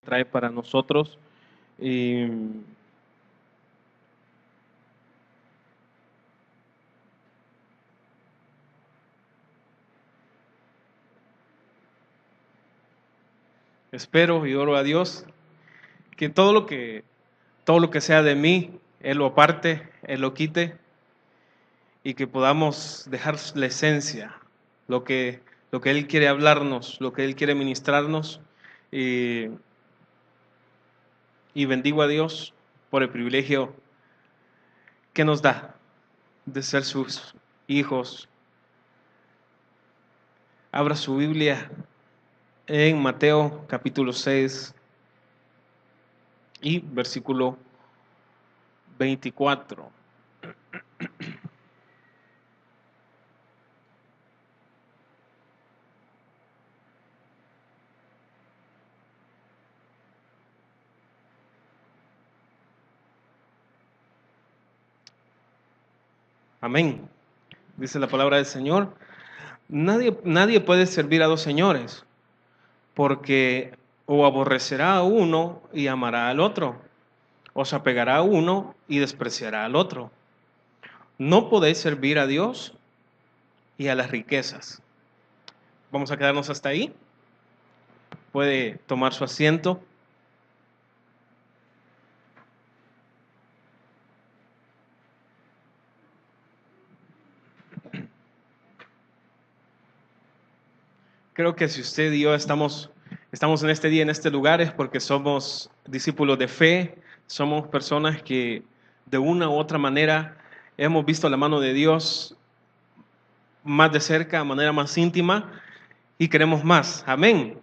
trae para nosotros. Y espero y oro a Dios que todo lo que sea de mí, Él lo aparte, Él lo quite y que podamos dejar la esencia, lo que, lo que Él quiere hablarnos, lo que Él quiere ministrarnos. Y, y bendigo a Dios por el privilegio que nos da de ser sus hijos. Abra su Biblia en Mateo capítulo 6 y versículo 24. Amén. Dice la palabra del Señor. Nadie puede servir a dos señores, porque o aborrecerá a uno y amará al otro, o se apegará a uno y despreciará al otro. No podéis servir a Dios y a las riquezas. Vamos a quedarnos hasta ahí. Puede tomar su asiento. Creo que si usted y yo estamos en este día, en este lugar, es porque somos discípulos de fe, somos personas que de una u otra manera hemos visto la mano de Dios más de cerca, de manera más íntima, y queremos más. Amén.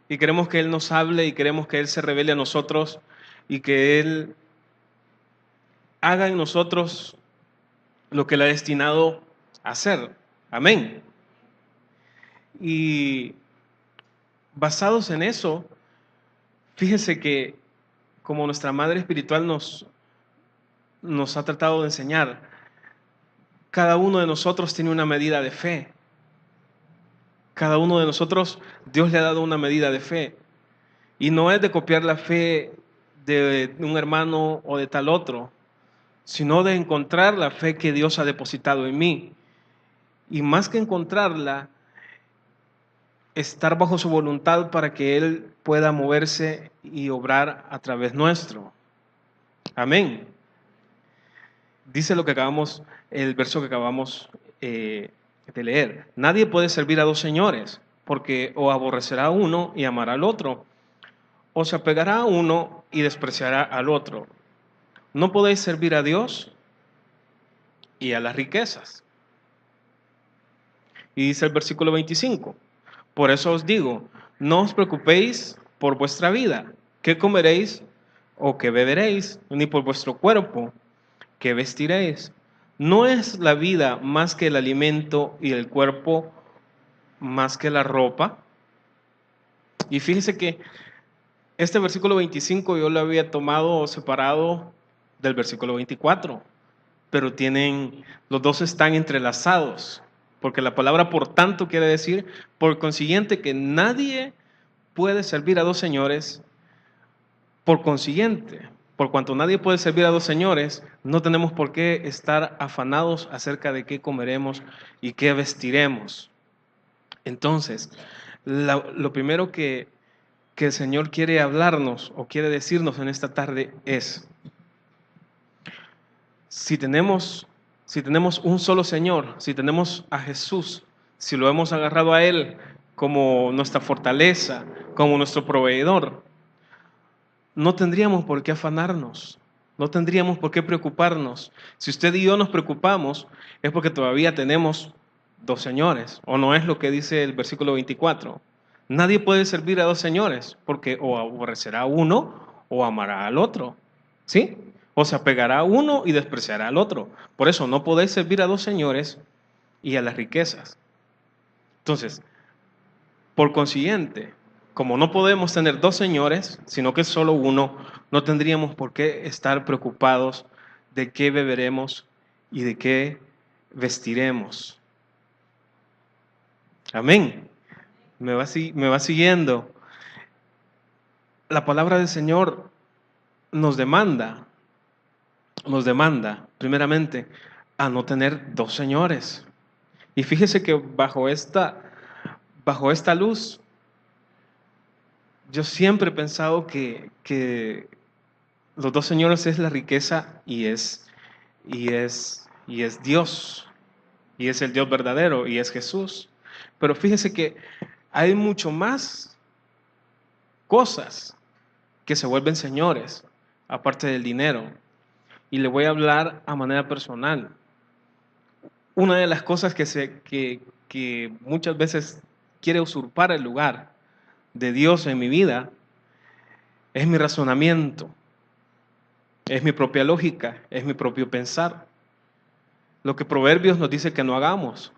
Y queremos que Él nos hable y queremos que Él se revele a nosotros y que Él haga en nosotros lo que Él ha destinado a hacer. Amén. Y basados en eso, fíjense que como nuestra madre espiritual nos ha tratado de enseñar, cada uno de nosotros tiene una medida de fe. Cada uno de nosotros, Dios le ha dado una medida de fe. Y no es de copiar la fe de un hermano o de tal otro, sino de encontrar la fe que Dios ha depositado en mí. Y más que encontrarla, estar bajo su voluntad para que Él pueda moverse y obrar a través nuestro. Amén. Dice el verso que acabamos de leer. Nadie puede servir a dos señores, porque o aborrecerá a uno y amará al otro, o se apegará a uno y despreciará al otro. No podéis servir a Dios y a las riquezas. Y dice el versículo 25, por eso os digo, no os preocupéis por vuestra vida, qué comeréis o qué beberéis, ni por vuestro cuerpo, qué vestiréis. ¿No es la vida más que el alimento y el cuerpo más que la ropa? Y fíjense que este versículo 25 yo lo había tomado separado del versículo 24, pero los dos están entrelazados, porque la palabra por tanto quiere decir, por consiguiente, que nadie puede servir a dos señores. Por consiguiente, por cuanto nadie puede servir a dos señores, no tenemos por qué estar afanados acerca de qué comeremos y qué vestiremos. Entonces, lo primero que el Señor quiere hablarnos o quiere decirnos en esta tarde es, si tenemos, si tenemos un solo Señor, si tenemos a Jesús, si lo hemos agarrado a Él como nuestra fortaleza, como nuestro proveedor, no tendríamos por qué afanarnos, no tendríamos por qué preocuparnos. Si usted y yo nos preocupamos, es porque todavía tenemos dos señores, o no es lo que dice el versículo 24. Nadie puede servir a dos señores, porque o aborrecerá a uno o amará al otro, ¿sí? O se apegará a uno y despreciará al otro. Por eso no podéis servir a dos señores y a las riquezas. Entonces, por consiguiente, como no podemos tener dos señores, sino que solo uno, no tendríamos por qué estar preocupados de qué beberemos y de qué vestiremos. Amén. Me va siguiendo. la palabra del Señor nos demanda, primeramente, a no tener dos señores. Y fíjese que bajo esta luz, yo siempre he pensado que los dos señores es la riqueza y es Dios, y es el Dios verdadero, y es Jesús. Pero fíjese que hay mucho más cosas que se vuelven señores, aparte del dinero. Y le voy a hablar a manera personal. Una de las cosas que muchas veces quiere usurpar el lugar de Dios en mi vida es mi razonamiento, es mi propia lógica, es mi propio pensar. Lo que Proverbios nos dice que no hagamos,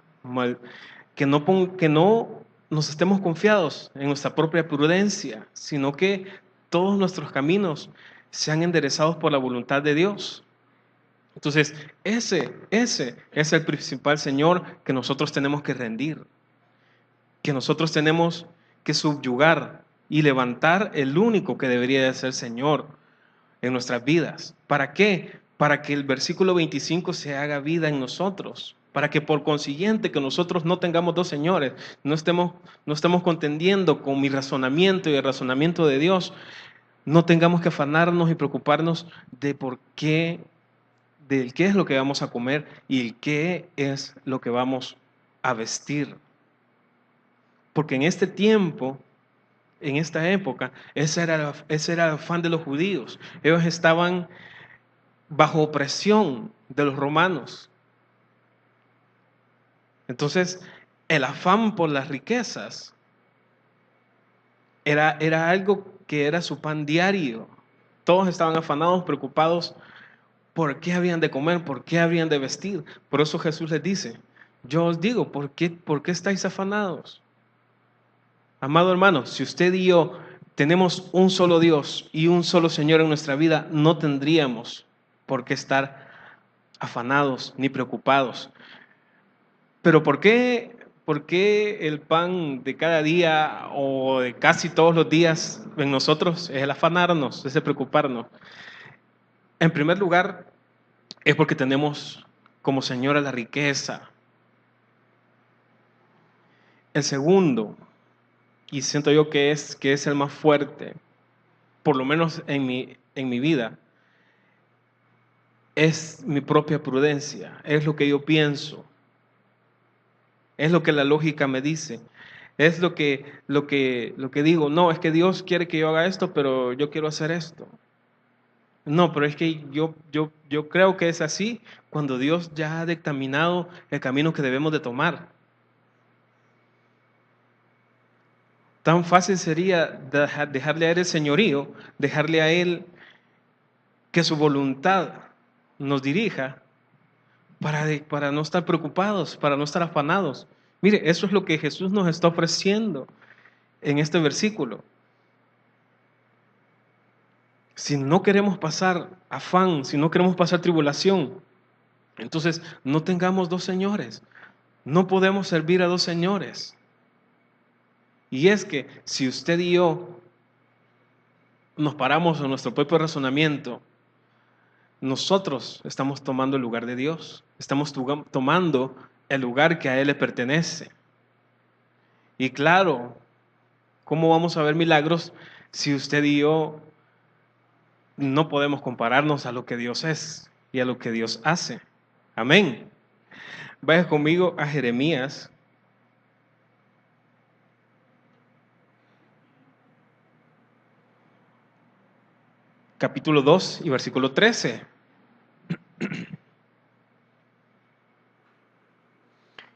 que no nos estemos confiados en nuestra propia prudencia, sino que todos nuestros caminos sean enderezados por la voluntad de Dios. Entonces, ese es el principal Señor que nosotros tenemos que rendir, que nosotros tenemos que subyugar y levantar el único que debería de ser Señor en nuestras vidas. ¿Para qué? Para que el versículo 25 se haga vida en nosotros, para que por consiguiente que nosotros no tengamos dos señores, no estemos contendiendo con mi razonamiento y el razonamiento de Dios, no tengamos que afanarnos y preocuparnos de del qué es lo que vamos a comer y el qué es lo que vamos a vestir. Porque en este tiempo, en esta época, ese era el afán de los judíos. Ellos estaban bajo opresión de los romanos. Entonces, el afán por las riquezas era algo que era su pan diario. Todos estaban afanados, preocupados por qué habían de comer, por qué habían de vestir. Por eso Jesús les dice, yo os digo, por qué estáis afanados? Amado hermano, si usted y yo tenemos un solo Dios y un solo Señor en nuestra vida, no tendríamos por qué estar afanados ni preocupados. Pero por qué el pan de cada día o de casi todos los días en nosotros es el afanarnos, es el preocuparnos? En primer lugar, es porque tenemos como Señora la riqueza. El segundo, y siento yo que es el más fuerte, por lo menos en mi vida, es mi propia prudencia, es lo que yo pienso, es lo que la lógica me dice, es lo que digo, no, es que Dios quiere que yo haga esto, pero yo quiero hacer esto. No, pero es que yo creo que es así cuando Dios ya ha dictaminado el camino que debemos de tomar. Tan fácil sería dejarle a Él el señorío, dejarle a Él que su voluntad nos dirija para no estar preocupados, para no estar afanados. Mire, eso es lo que Jesús nos está ofreciendo en este versículo. Si no queremos pasar afán, si no queremos pasar tribulación, entonces no tengamos dos señores. No podemos servir a dos señores. Y es que si usted y yo nos paramos en nuestro propio razonamiento, nosotros estamos tomando el lugar de Dios. Estamos tomando el lugar que a Él le pertenece. Y claro, ¿cómo vamos a ver milagros si usted y yo no podemos compararnos a lo que Dios es y a lo que Dios hace? Amén. Vaya conmigo a Jeremías, capítulo 2 y versículo 13.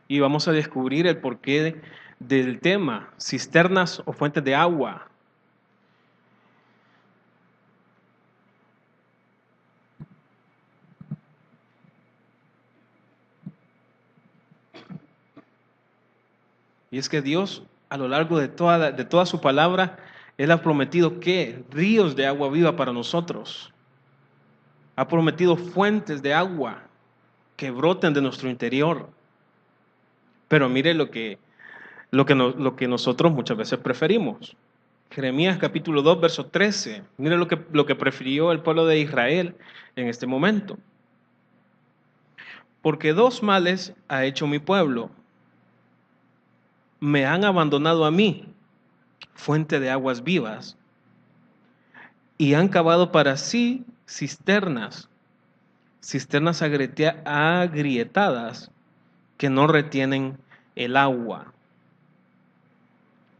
Y vamos a descubrir el porqué del tema, cisternas o fuentes de agua. Y es que Dios, a lo largo de toda su palabra, Él ha prometido que ríos de agua viva para nosotros. Ha prometido fuentes de agua que broten de nuestro interior. Pero mire lo que nosotros muchas veces preferimos. Jeremías capítulo 2, verso 13. Mire lo que prefirió el pueblo de Israel en este momento. Porque dos males ha hecho mi pueblo. Me han abandonado a mí, fuente de aguas vivas, y han cavado para sí cisternas, cisternas agrietadas que no retienen el agua.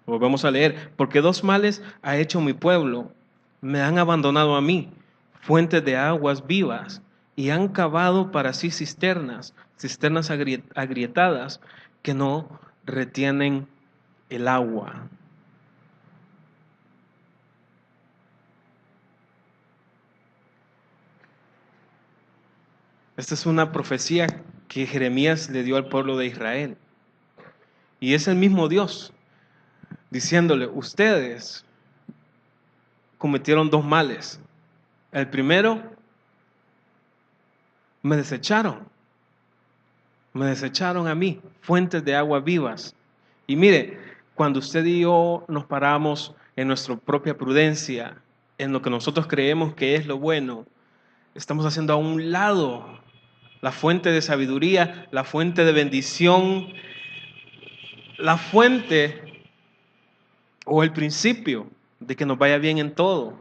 Volvemos a leer, porque dos males ha hecho mi pueblo, me han abandonado a mí, fuentes de aguas vivas, y han cavado para sí cisternas, cisternas agrietadas que no retienen el agua. Esta es una profecía que Jeremías le dio al pueblo de Israel. Y es el mismo Dios diciéndole, ustedes cometieron dos males. El primero, me desecharon a mí, fuentes de aguas vivas. Y mire, cuando usted y yo nos paramos en nuestra propia prudencia, en lo que nosotros creemos que es lo bueno, estamos haciendo a un lado la fuente de sabiduría, la fuente de bendición, la fuente o el principio de que nos vaya bien en todo,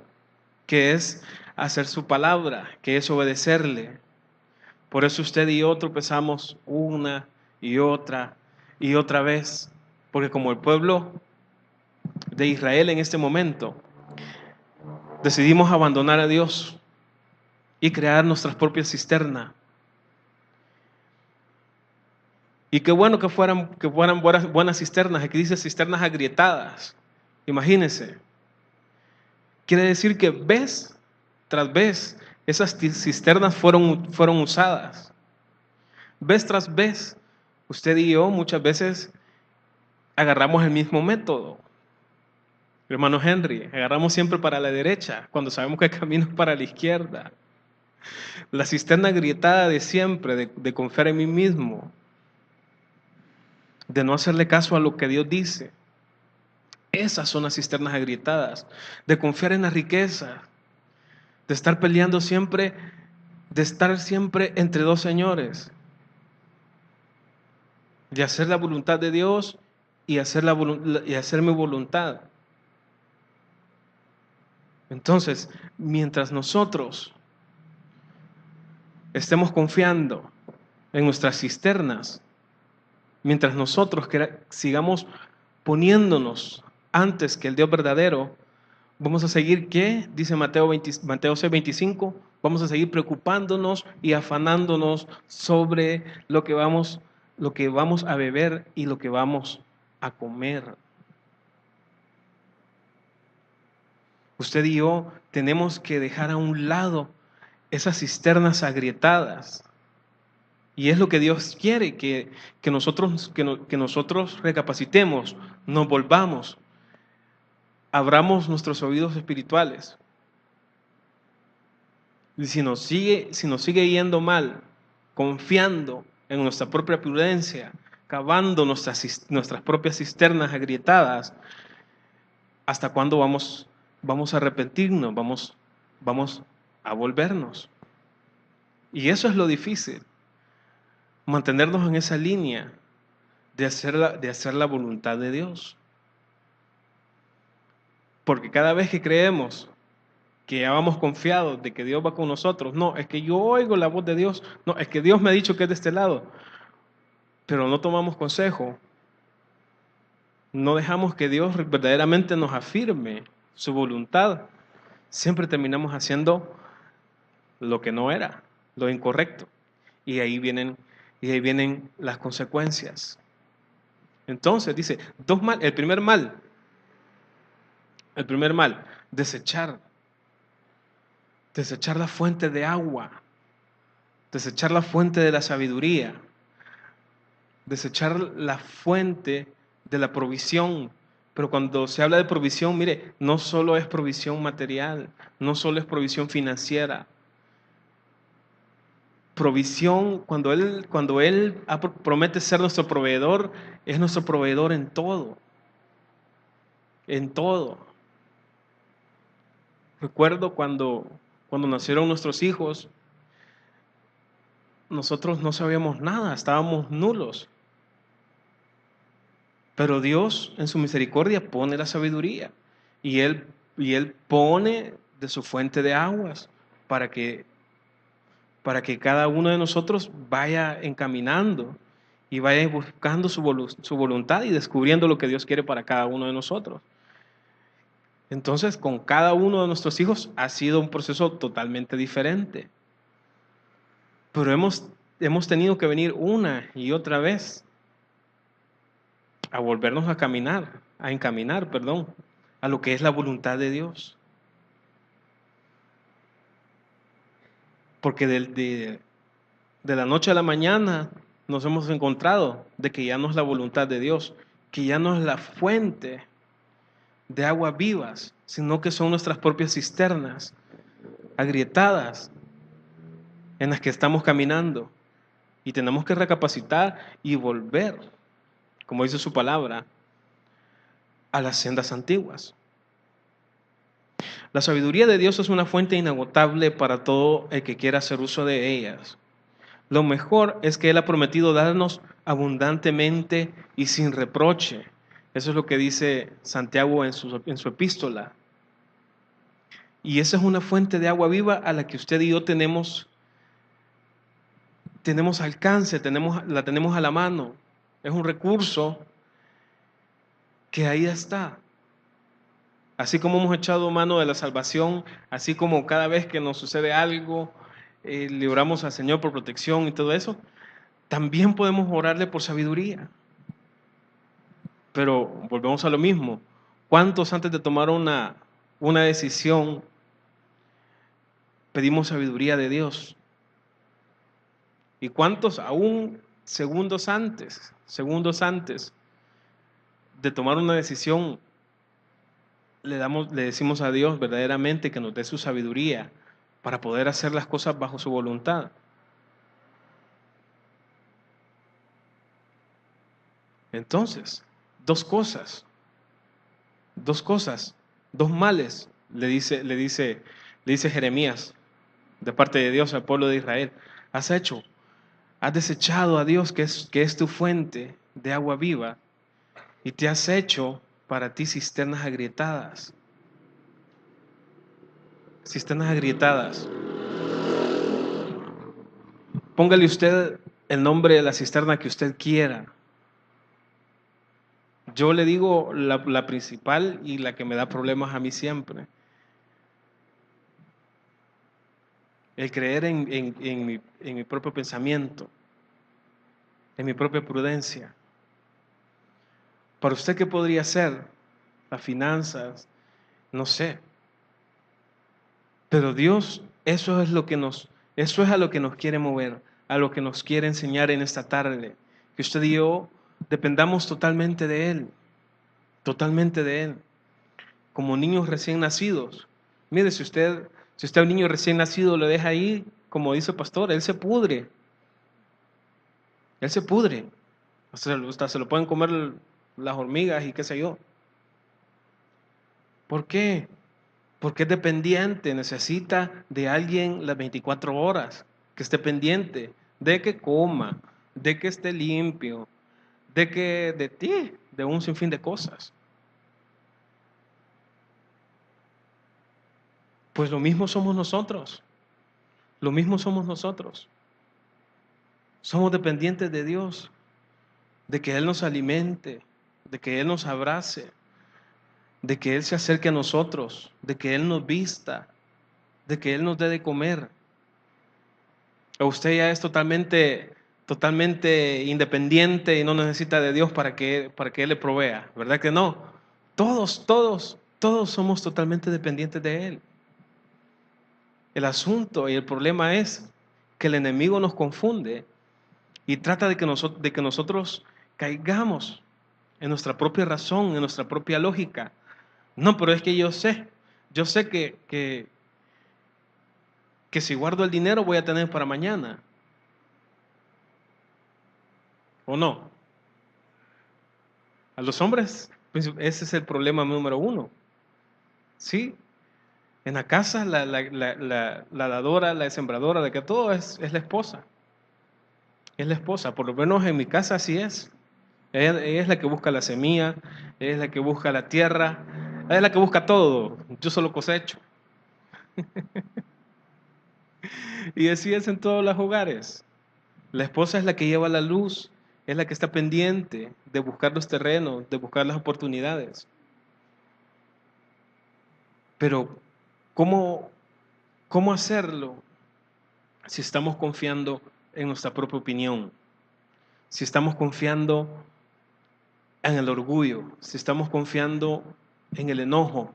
que es hacer su palabra, que es obedecerle. Por eso usted y yo tropezamos una y otra vez, porque como el pueblo de Israel en este momento, decidimos abandonar a Dios y crear nuestras propias cisternas. Y qué bueno que fueran buenas cisternas. Aquí dice cisternas agrietadas. Imagínense. Quiere decir que vez tras vez esas cisternas fueron usadas. Vez tras vez, usted y yo muchas veces agarramos el mismo método. Hermano Henry, agarramos siempre para la derecha cuando sabemos que el camino es para la izquierda. La cisterna agrietada de siempre, de confiar en mí mismo, de no hacerle caso a lo que Dios dice. Esas son las cisternas agrietadas, de confiar en la riqueza, de estar peleando siempre, de estar siempre entre dos señores, de hacer la voluntad de Dios y hacer mi voluntad. Entonces, mientras nosotros estemos confiando en nuestras cisternas, mientras nosotros sigamos poniéndonos antes que el Dios verdadero, vamos a seguir, ¿qué? Dice Mateo 6:25, vamos a seguir preocupándonos y afanándonos sobre lo que vamos a beber y lo que vamos a comer. Usted y yo tenemos que dejar a un lado esas cisternas agrietadas. Y es lo que Dios quiere, que nosotros recapacitemos, nos volvamos, abramos nuestros oídos espirituales. Y si nos sigue yendo mal, confiando en nuestra propia prudencia, cavando nuestras propias cisternas agrietadas, ¿hasta cuándo vamos a arrepentirnos? Vamos a volvernos. Y eso es lo difícil, mantenernos en esa línea de hacer la voluntad de Dios. Porque cada vez que creemos que ya vamos confiados de que Dios va con nosotros, no, es que yo oigo la voz de Dios, no, es que Dios me ha dicho que es de este lado, pero no tomamos consejo, no dejamos que Dios verdaderamente nos afirme su voluntad, siempre terminamos haciendo lo que no era, lo incorrecto, y ahí vienen las consecuencias. Entonces dice, el primer mal, desechar la fuente de agua, desechar la fuente de la sabiduría, desechar la fuente de la provisión. Pero cuando se habla de provisión, mire, no solo es provisión material, no solo es provisión financiera. Provisión, cuando Él promete ser nuestro proveedor, es nuestro proveedor en todo. En todo. Recuerdo cuando nacieron nuestros hijos, nosotros no sabíamos nada, estábamos nulos. Pero Dios en su misericordia pone la sabiduría y Él pone de su fuente de aguas para que, para que cada uno de nosotros vaya encaminando y vaya buscando su voluntad y descubriendo lo que Dios quiere para cada uno de nosotros. Entonces, con cada uno de nuestros hijos ha sido un proceso totalmente diferente. Pero hemos tenido que venir una y otra vez a volvernos a encaminar, perdón, a lo que es la voluntad de Dios. Porque de la noche a la mañana nos hemos encontrado de que ya no es la voluntad de Dios, que ya no es la fuente de aguas vivas, sino que son nuestras propias cisternas agrietadas en las que estamos caminando. Y tenemos que recapacitar y volver, como dice su palabra, a las sendas antiguas. La sabiduría de Dios es una fuente inagotable para todo el que quiera hacer uso de ellas. Lo mejor es que Él ha prometido darnos abundantemente y sin reproche. Eso es lo que dice Santiago en su epístola. Y esa es una fuente de agua viva a la que usted y yo tenemos alcance, la tenemos a la mano. Es un recurso que ahí está. Así como hemos echado mano de la salvación, así como cada vez que nos sucede algo, le oramos al Señor por protección y todo eso, también podemos orarle por sabiduría. Pero volvemos a lo mismo. ¿Cuántos antes de tomar una decisión pedimos sabiduría de Dios? ¿Y cuántos aún segundos antes de tomar una decisión le decimos a Dios verdaderamente que nos dé su sabiduría para poder hacer las cosas bajo su voluntad? Entonces, dos cosas, dos males, le dice Jeremías de parte de Dios al pueblo de Israel. Has desechado a Dios que es tu fuente de agua viva y te has hecho para ti cisternas agrietadas. Cisternas agrietadas. Póngale usted el nombre de la cisterna que usted quiera. Yo le digo la principal y la que me da problemas a mí siempre. El creer en mi propio pensamiento, en mi propia prudencia. Para usted, ¿qué podría ser? Las finanzas, no sé. Pero Dios, eso es a lo que nos quiere mover, a lo que nos quiere enseñar en esta tarde. Que usted y yo dependamos totalmente de Él, totalmente de Él. Como niños recién nacidos. Mire, si usted a un niño recién nacido lo deja ahí, como dice el pastor, él se pudre. Él se pudre. Hasta se lo pueden comer las hormigas y qué sé yo. ¿Por qué? Porque es dependiente, necesita de alguien las 24 horas, que esté pendiente, de que coma, de que esté limpio, de ti, de un sinfín de cosas. Pues lo mismo somos nosotros, lo mismo somos nosotros. Somos dependientes de Dios, de que Él nos alimente, de que Él nos abrace, de que Él se acerque a nosotros, de que Él nos vista, de que Él nos dé de comer. O usted ya es totalmente independiente y no necesita de Dios para que Él le provea, ¿verdad que no? Todos somos totalmente dependientes de Él. El asunto y el problema es que el enemigo nos confunde y trata de que nosotros caigamos en nuestra propia razón, en nuestra propia lógica. No, pero es que yo sé que si guardo el dinero voy a tener para mañana. ¿O no? A los hombres, pues, ese es el problema número uno. ¿Sí? En la casa, la dadora, la sembradora, de que todo es la esposa. Es la esposa, por lo menos en mi casa así es. Ella es la que busca la semilla, ella es la que busca la tierra, ella es la que busca todo. Yo solo cosecho. Y así es en todos los hogares. La esposa es la que lleva la luz, es la que está pendiente de buscar los terrenos, de buscar las oportunidades. Pero, ¿cómo, cómo hacerlo si estamos confiando en nuestra propia opinión? Si estamos confiando en el orgullo, si estamos confiando en el enojo,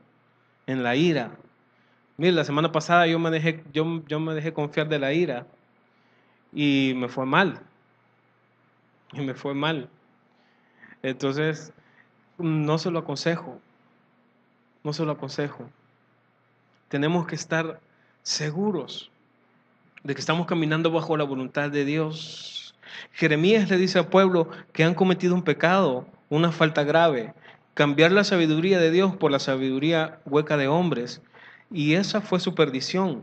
en la ira. Mire, la semana pasada yo me dejé confiar de la ira y me fue mal. Y me fue mal. Entonces, no se lo aconsejo. No se lo aconsejo. Tenemos que estar seguros de que estamos caminando bajo la voluntad de Dios. Jeremías le dice al pueblo que han cometido un pecado, una falta grave, cambiar la sabiduría de Dios por la sabiduría hueca de hombres. Y esa fue su perdición.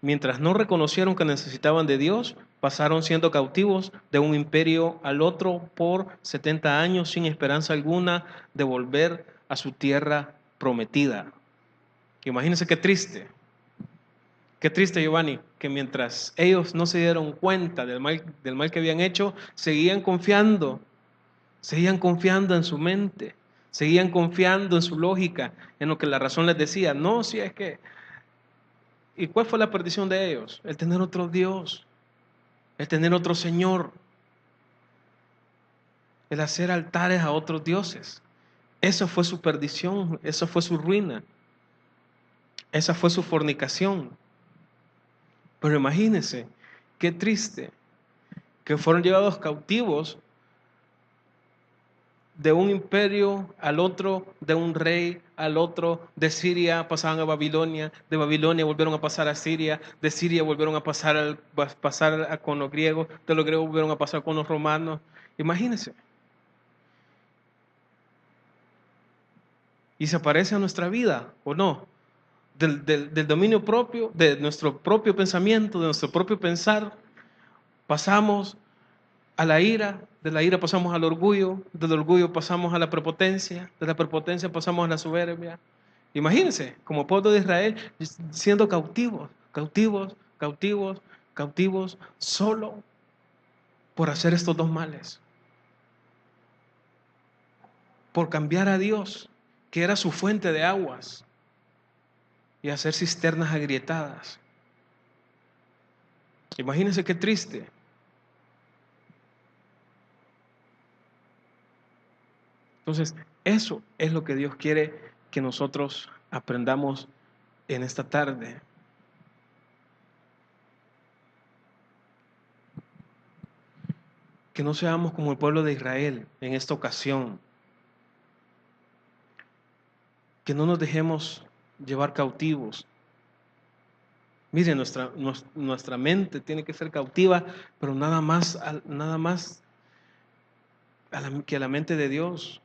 Mientras no reconocieron que necesitaban de Dios, pasaron siendo cautivos de un imperio al otro por 70 años sin esperanza alguna de volver a su tierra prometida. Imagínense qué triste. Qué triste, Giovanni, que mientras ellos no se dieron cuenta del mal que habían hecho, seguían confiando en su mente, seguían confiando en su lógica, en lo que la razón les decía. No, si es que... ¿Y cuál fue la perdición de ellos? El tener otro Dios, el tener otro Señor, el hacer altares a otros dioses. Eso fue su perdición, eso fue su ruina, esa fue su fornicación. Pero imagínense, qué triste que fueron llevados cautivos de un imperio al otro, de un rey al otro, de Siria pasaban a Babilonia, de Babilonia volvieron a pasar a Siria, de Siria volvieron a pasar con los griegos, de los griegos volvieron a pasar con los romanos. Imagínense. Y se aparece a nuestra vida, ¿o no? Del dominio propio, de nuestro propio pensamiento, de nuestro propio pensar, pasamos a la ira, de la ira pasamos al orgullo, del orgullo pasamos a la prepotencia, de la prepotencia pasamos a la soberbia. Imagínense, como pueblo de Israel, siendo cautivos, cautivos, cautivos, cautivos, solo por hacer estos dos males, por cambiar a Dios, que era su fuente de aguas, y hacer cisternas agrietadas. Imagínense qué triste. Entonces, eso es lo que Dios quiere que nosotros aprendamos en esta tarde. Que no seamos como el pueblo de Israel en esta ocasión. Que no nos dejemos llevar cautivos. Miren, nuestra mente tiene que ser cautiva, pero nada más que a la mente de Dios.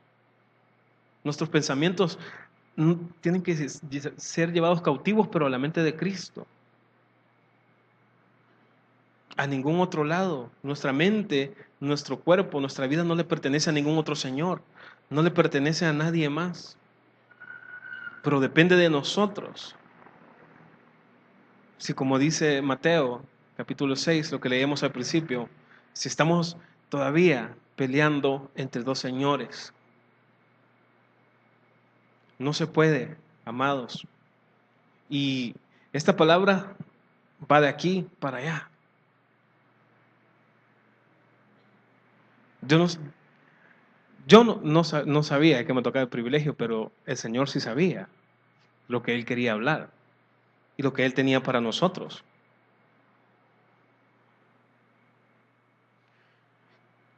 Nuestros pensamientos tienen que ser llevados cautivos, pero a la mente de Cristo. A ningún otro lado. Nuestra mente, nuestro cuerpo, nuestra vida no le pertenece a ningún otro Señor. No le pertenece a nadie más. Pero depende de nosotros. Si como dice Mateo, capítulo 6, lo que leíamos al principio, si estamos todavía peleando entre dos señores, no se puede, amados. Y esta palabra va de aquí para allá. Yo no sabía que me tocaba el privilegio, pero el Señor sí sabía lo que Él quería hablar y lo que Él tenía para nosotros.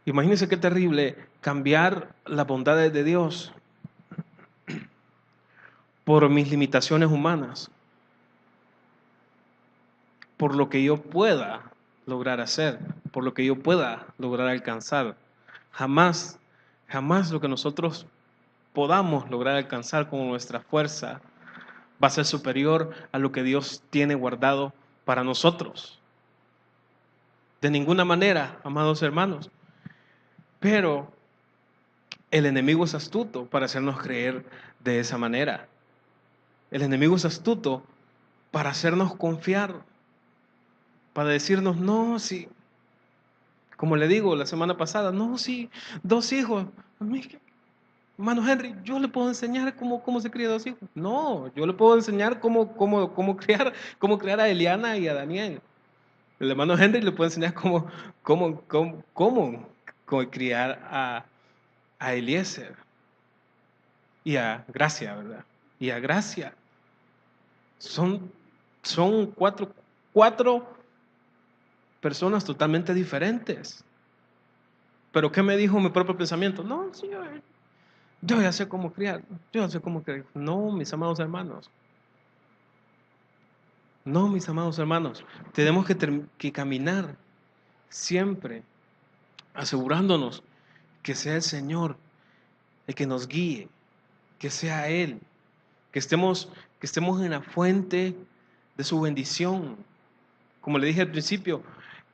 Imagínense qué terrible cambiar las bondades de Dios por mis limitaciones humanas, por lo que yo pueda lograr hacer, por lo que yo pueda lograr alcanzar. Jamás, jamás lo que nosotros podamos lograr alcanzar con nuestra fuerza va a ser superior a lo que Dios tiene guardado para nosotros. De ninguna manera, amados hermanos. Pero el enemigo es astuto para hacernos creer de esa manera. El enemigo es astuto para hacernos confiar, para decirnos, no, sí, como le digo la semana pasada, no, sí, 2 hijos. Hermano Henry, yo le puedo enseñar cómo se cría 2 hijos. No, yo le puedo enseñar cómo criar a Eliana y a Daniel. El hermano Henry le puede enseñar cómo criar a Eliezer y a Gracia, ¿verdad? Y a Gracia. Son cuatro personas totalmente diferentes. Pero ¿qué me dijo mi propio pensamiento? No, sí, yo ya sé cómo criar. Yo ya sé cómo criar. No, mis amados hermanos. No, mis amados hermanos. Tenemos que caminar siempre asegurándonos que sea el Señor el que nos guíe, que sea Él, que estemos en la fuente de su bendición. Como le dije al principio,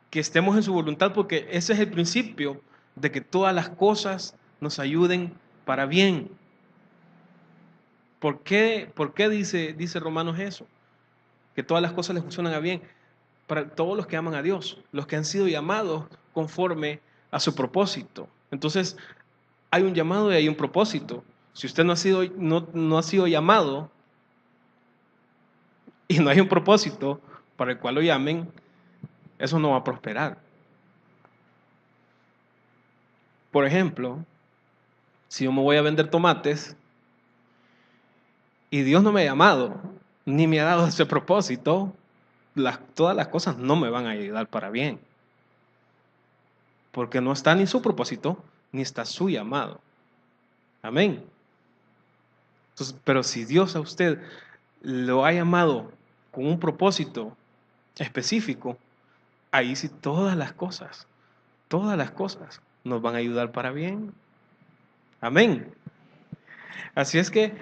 que estemos en su voluntad, porque ese es el principio de que todas las cosas nos ayuden para bien. ¿Por qué dice Romanos eso? Que todas las cosas les funcionan a bien para todos los que aman a Dios, los que han sido llamados conforme a su propósito. Entonces, hay un llamado y hay un propósito. Si usted no ha sido llamado y no hay un propósito para el cual lo llamen, eso no va a prosperar. Por ejemplo, si yo me voy a vender tomates y Dios no me ha llamado, ni me ha dado ese propósito, todas las cosas no me van a ayudar para bien. Porque no está ni su propósito, ni está su llamado. Amén. Entonces, pero si Dios a usted lo ha llamado con un propósito específico, ahí sí todas las cosas nos van a ayudar para bien. Amén. Así es que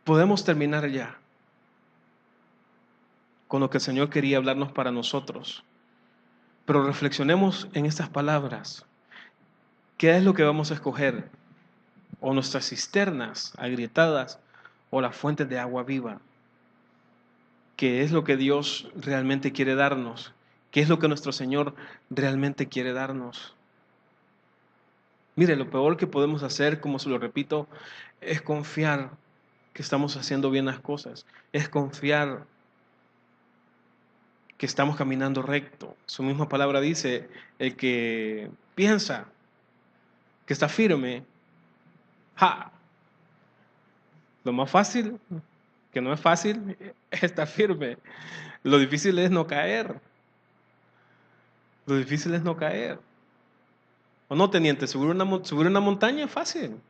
podemos terminar ya con lo que el Señor quería hablarnos para nosotros. Pero reflexionemos en estas palabras. ¿Qué es lo que vamos a escoger? ¿O nuestras cisternas agrietadas o las fuentes de agua viva? ¿Qué es lo que Dios realmente quiere darnos? ¿Qué es lo que nuestro Señor realmente quiere darnos? Mire, lo peor que podemos hacer, como se lo repito, es confiar que estamos haciendo bien las cosas. Es confiar que estamos caminando recto. Su misma palabra dice, el que piensa que está firme, ¡ja! Lo más fácil, que no es fácil, es estar firme. Lo difícil es no caer. Lo difícil es no caer. ¿O no, teniente? Subir una montaña es fácil.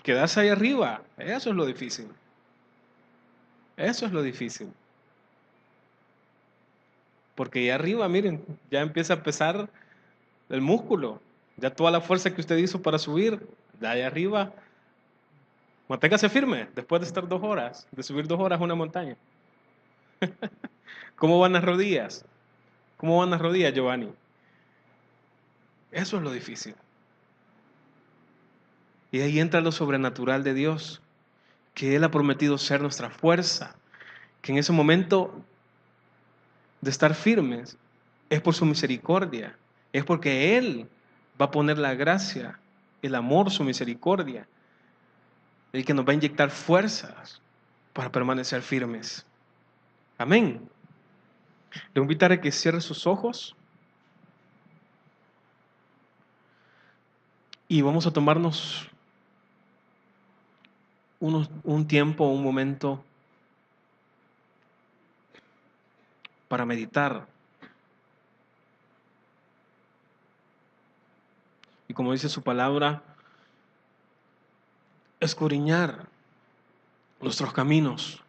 Quedarse ahí arriba, eso es lo difícil. Eso es lo difícil. Porque ahí arriba, miren, ya empieza a pesar el músculo. Ya toda la fuerza que usted hizo para subir, de ahí arriba, manténgase firme después de estar 2 horas, de subir 2 horas una montaña. ¿Cómo van las rodillas? ¿Cómo van las rodillas, Giovanni? Eso es lo difícil. Y ahí entra lo sobrenatural de Dios, que Él ha prometido ser nuestra fuerza, que en ese momento de estar firmes es por su misericordia, es porque Él va a poner la gracia, el amor, su misericordia, el que nos va a inyectar fuerzas para permanecer firmes. Amén. Le voy a invitar a que cierre sus ojos y vamos a tomarnos un tiempo, un momento para meditar. Y como dice su palabra, escudriñar nuestros caminos.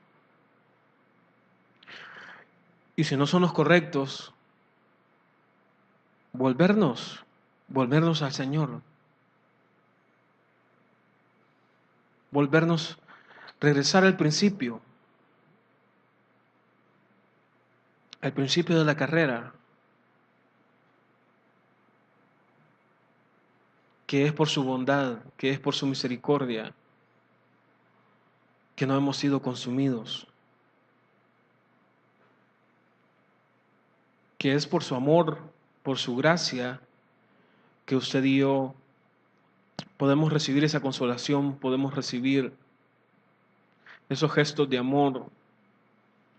Y si no son los correctos, volvernos al Señor. volvernos, regresar al principio de la carrera, que es por su bondad, que es por su misericordia, que no hemos sido consumidos, que es por su amor, por su gracia, que usted y yo podemos recibir esa consolación, podemos recibir esos gestos de amor,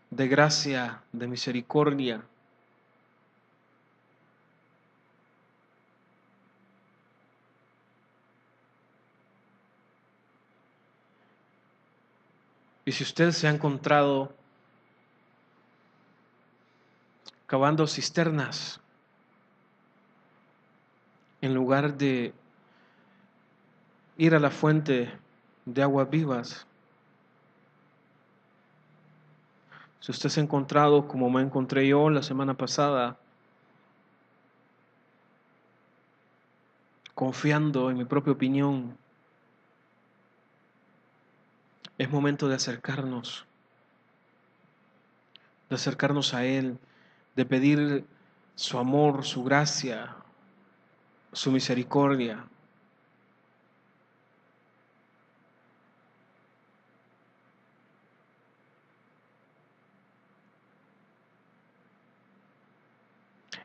de gracia, de misericordia. Y si usted se ha encontrado cavando cisternas en lugar de ir a la fuente de aguas vivas, si usted se ha encontrado como me encontré yo la semana pasada, confiando en mi propia opinión, es momento de acercarnos a Él, de pedir su amor, su gracia, su misericordia.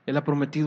Él ha prometido